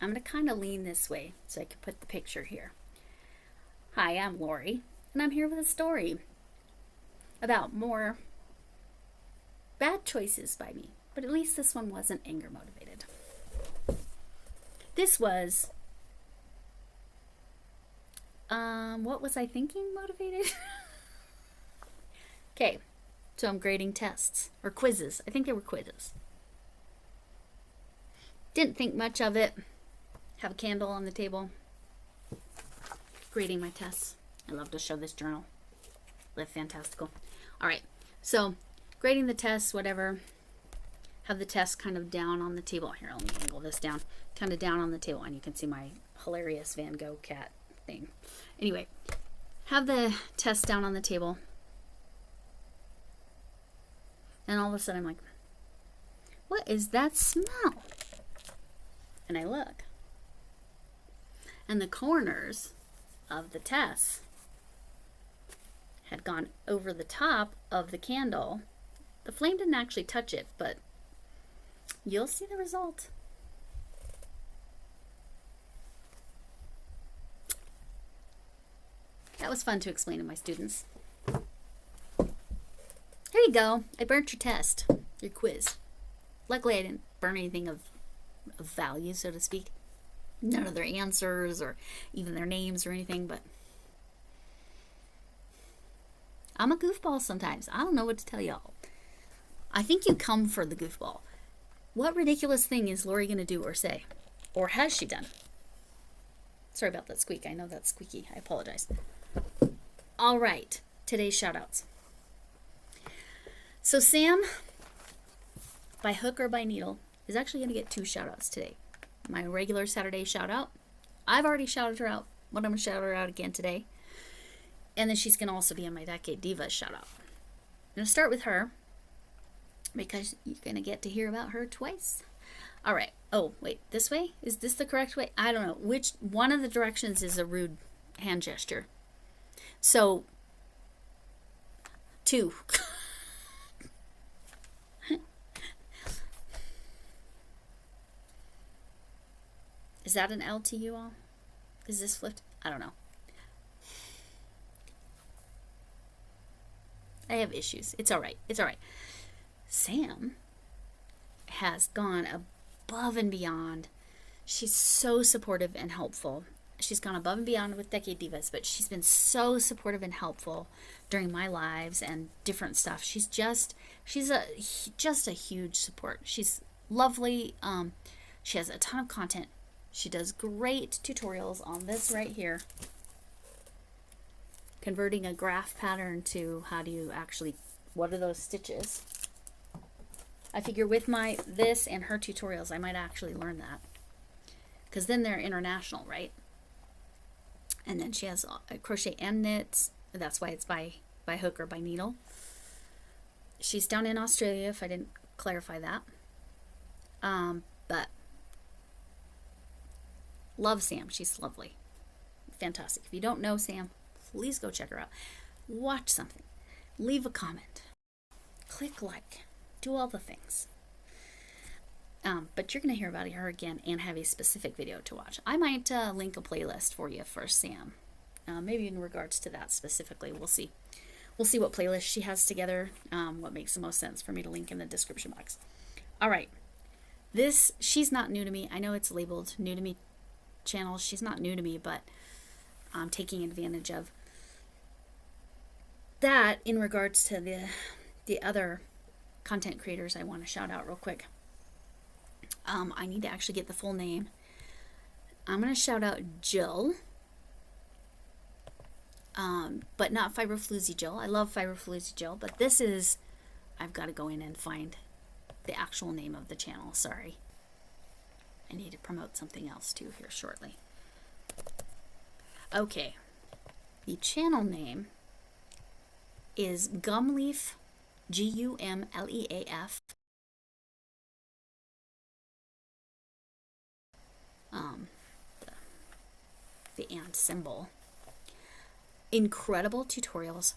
I'm going to kind of lean this way so I can put the picture here. Hi, I'm Lori, and I'm here with a story about more bad choices by me, but at least this one wasn't anger motivated. This was, what was I thinking motivated? Okay, so I'm grading tests, or quizzes. I think they were quizzes. Didn't think much of it. Have a candle on the table. Grading my tests. I love to show this journal. Live fantastical. All right, so grading the tests, whatever. Have the test kind of down on the table. Here, let me angle this down. Kind of down on the table, and you can see my hilarious Van Gogh cat thing. Anyway, have the test down on the table. And all of a sudden I'm like, what is that smell? And I look. And the corners of the test had gone over the top of the candle. The flame didn't actually touch it, but you'll see the result. That was fun to explain to my students. Here you go. I burnt your test, your quiz. Luckily, I didn't burn anything of value, so to speak. None of their answers or even their names or anything, but I'm a goofball sometimes. I don't know what to tell y'all. I think you come for the goofball. What ridiculous thing is Lori going to do or say? Or has she done? Sorry about that squeak. I know that's squeaky. I apologize. All right. Today's shout-outs. So Sam, by hook or by needle, is actually going to get 2 shout-outs today. My regular Saturday shout-out. I've already shouted her out, but I'm going to shout her out again today. And then she's going to also be in my Decade Divas shout-out. I'm going to start with her because you're going to get to hear about her twice. All right. Oh, wait. This way? Is this the correct way? I don't know. Which one of the directions is a rude hand gesture? So, 2. Is that an L to you all? Is this flipped? I don't know. I have issues. It's all right. It's all right. Sam has gone above and beyond. She's so supportive and helpful. She's gone above and beyond with Decade Divas, but she's been so supportive and helpful during my lives and different stuff. She's just a huge support. She's lovely. She has a ton of content. She does great tutorials on this right here. Converting a graph pattern to how do you actually, what are those stitches? I figure with this and her tutorials, I might actually learn that. Because then they're international, right? And then she has crochet and knits. That's why it's by hook or by needle. She's down in Australia, if I didn't clarify that. But love Sam. She's lovely. Fantastic. If you don't know Sam, please go check her out. Watch something. Leave a comment. Click like. Do all the things. But you're going to hear about her again and have a specific video to watch. I might link a playlist for you for Sam. Maybe in regards to that specifically. We'll see. We'll see what playlist she has together. What makes the most sense for me to link in the description box. All right. She's not new to me. I know it's labeled new to me channel. She's not new to me, but I'm taking advantage of that in regards to the other content creators I want to shout out real quick. I need to actually get the full name. I'm going to shout out Jill, but not Fiberfloozy Jill. I love Fiberfloozy Jill, but this is, I've got to go in and find the actual name of the channel. Sorry. I need to promote something else too here shortly. Okay. The channel name is Gumleaf, Gumleaf. The and symbol. Incredible tutorials.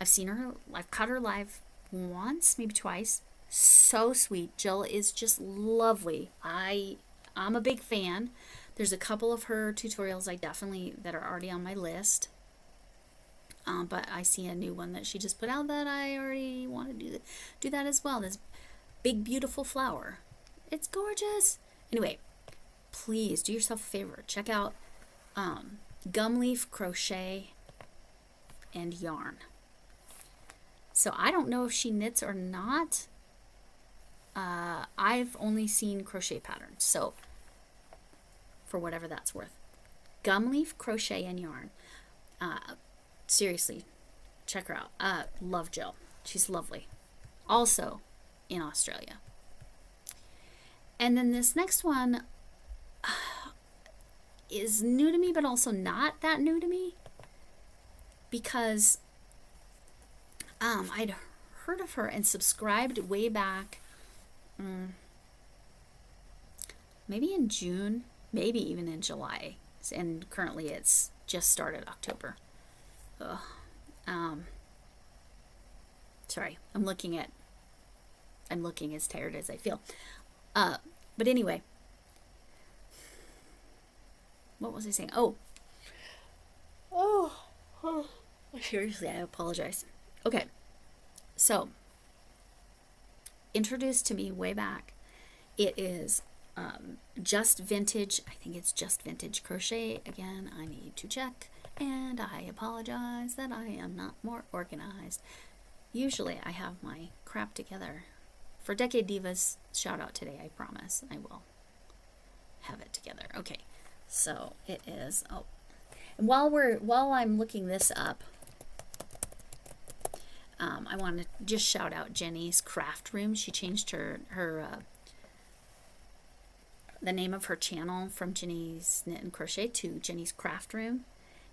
I've caught her live once, maybe twice. So sweet. Jill is just lovely. I I'm a big fan. There's a couple of her tutorials that are already on my list. But I see a new one that she just put out that I already want to do that as well. This big beautiful flower. It's gorgeous. Anyway, please do yourself a favor. Check out Gum Leaf Crochet and Yarn. So I don't know if she knits or not. I've only seen crochet patterns, so for whatever that's worth. Gum Leaf Crochet and Yarn. Seriously, check her out. Love Jill. She's lovely. Also in Australia. And then this next one is new to me, but also not that new to me, because I'd heard of her and subscribed way back, maybe in June, maybe even in July, and currently it's just started October. Sorry, I'm looking as tired as I feel. But anyway, what was I saying? Oh, seriously, I apologize. Okay, so introduced to me way back, it is Just Vintage. I think it's Just Vintage Crochet. Again, I need to check, and I apologize that I am not more organized. Usually I have my crap together. For Decade Divas, shout out today, I promise. I will have it together. Okay, so it is, and while I'm looking this up, I want to just shout out Jenny's Craft Room. She changed her the name of her channel from Jenny's Knit and Crochet to Jenny's Craft Room.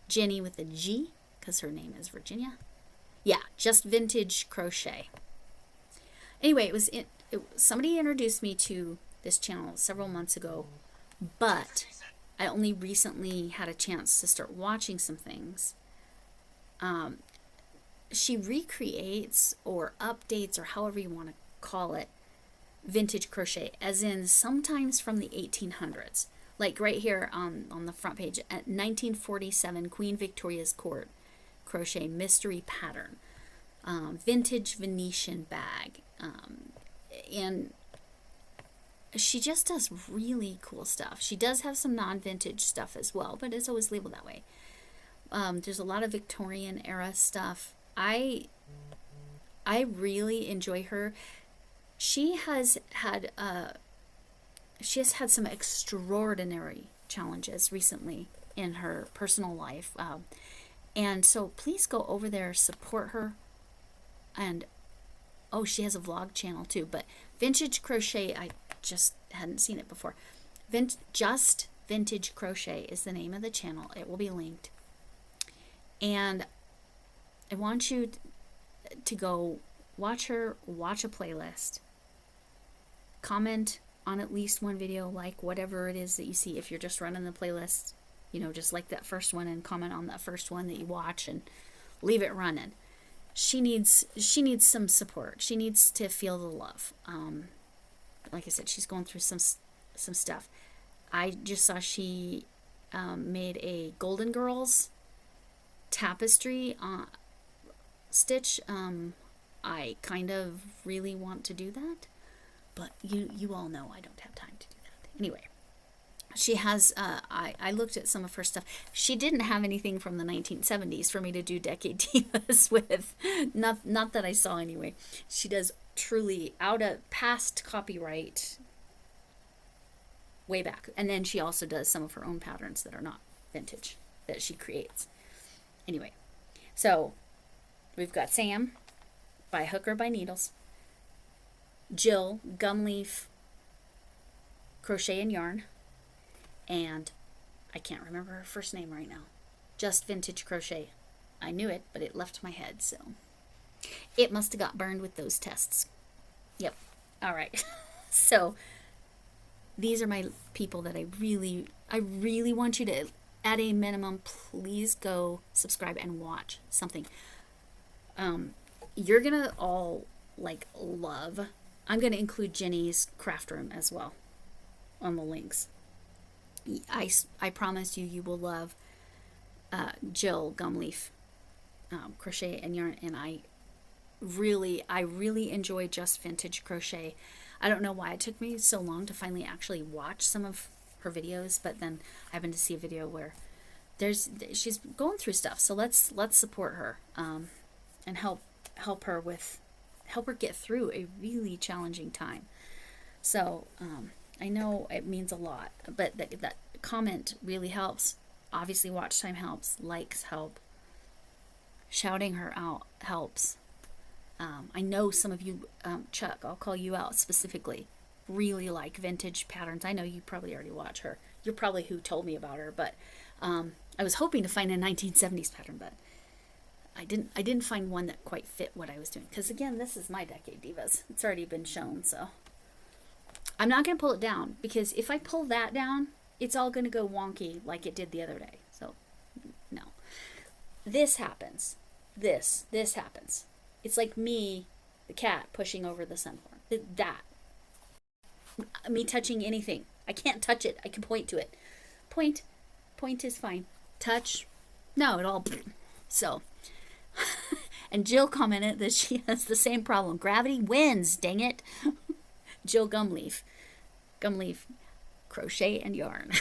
Jenny with a G, because her name is Virginia. Yeah, Just Vintage Crochet. Anyway, somebody introduced me to this channel several months ago, but I only recently had a chance to start watching some things. She recreates or updates, or however you want to call it, vintage crochet, as in sometimes from the 1800s. Like right here on the front page, at 1947 Queen Victoria's Court crochet mystery pattern, vintage Venetian bag, and she just does really cool stuff. She does have some non-vintage stuff as well, but it's always labeled that way. There's a lot of Victorian era stuff. I really enjoy her. She has had some extraordinary challenges recently in her personal life, and so please go over there, support her. And she has a vlog channel too, but Vintage Crochet, I just hadn't seen it before. Just Vintage Crochet is the name of the channel. It will be linked. And I want you to go watch her, watch a playlist, comment on at least one video, like whatever it is that you see. If you're just running the playlist, just like that first one and comment on that first one that you watch and leave it running. She needs some support. She needs to feel the love. Like I said, she's going through some stuff. I just saw she made a Golden Girls tapestry stitch. I kind of really want to do that, but you all know I don't have time to do that. Anyway, she has, I looked at some of her stuff. She didn't have anything from the 1970s for me to do Decade Divas with. Not that I saw anyway. She does truly out of past copyright way back. And then she also does some of her own patterns that are not vintage that she creates. Anyway, so we've got Sam by Hook or by Needles, Jill Gumleaf Crochet and Yarn, and I can't remember her first name right now. Just Vintage Crochet. I knew it, but it left my head, so it must have got burned with those tests. Yep. All right. So these are my people that I really want you to, at a minimum, please go subscribe and watch something. You're gonna all love. I'm gonna include Jenny's Craft Room as well. on the links. I promise you, you will love Jill Gumleaf Crochet and Yarn, and I really enjoy Just Vintage Crochet. I don't know why it took me so long to finally actually watch some of her videos, but then I happened to see a video where she's going through stuff, so let's support her and help her get through a really challenging time. So I know it means a lot, but that comment really helps. Obviously, watch time helps, likes help, shouting her out helps. I know some of you, Chuck, I'll call you out specifically, really like vintage patterns. I know you probably already watch her. You're probably who told me about her, but I was hoping to find a 1970s pattern, but I didn't find one that quite fit what I was doing. Because again, this is my Decade Divas. It's already been shown, so I'm not going to pull it down, because if I pull that down, it's all going to go wonky like it did the other day. So no. This happens. This happens. It's like me, the cat, pushing over the sunflower. That. Me touching anything. I can't touch it. I can point to it. Point is fine. Touch, no, it all. So, and Jill commented that she has the same problem. Gravity wins, dang it. Jill Gumleaf, Crochet and Yarn.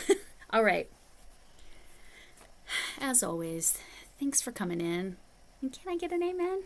All right. As always, thanks for coming in. And can I get an amen?